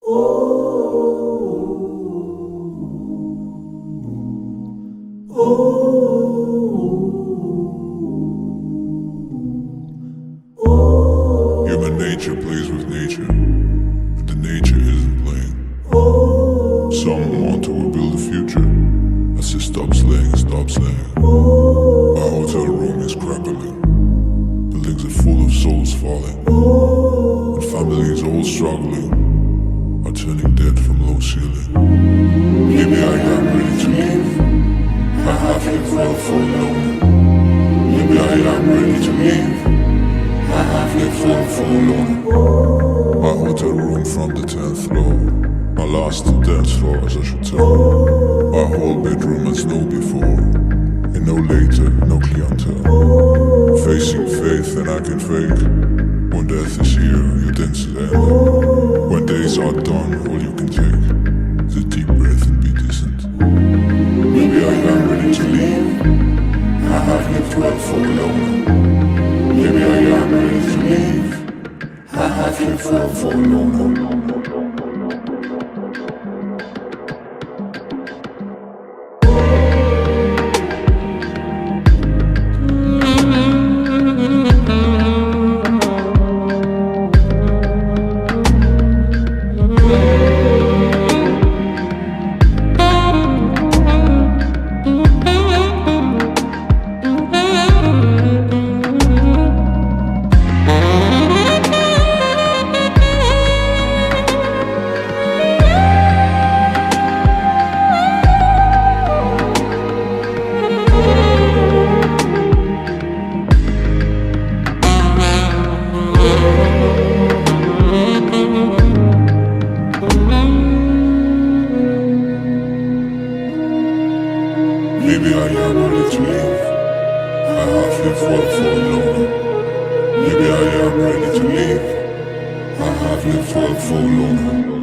Human nature plays with nature, but the nature isn't playing. Some want to rebuild the future. I say stop slaying, stop slaying. My hotel room is crackling. Buildings are full of souls falling. And families all struggling are turning dead from low ceiling. Maybe I am ready to leave. I have lived well for long. Maybe I am ready to leave. I have lived well for long. My hotel room from the 10th floor. My last 2 dance floors, I should tell. My whole bedroom has no before, and no later, no clientele. Facing faith and I can fake. When death is here, your dance is ending. When days are done, all you can take is a deep breath and be decent. Maybe I am ready to leave. I have lived well for long. Maybe I am ready to leave. I have lived well for long. Maybe I am ready to leave. I have lived well for long. Maybe I am ready to leave. I have lived well for long.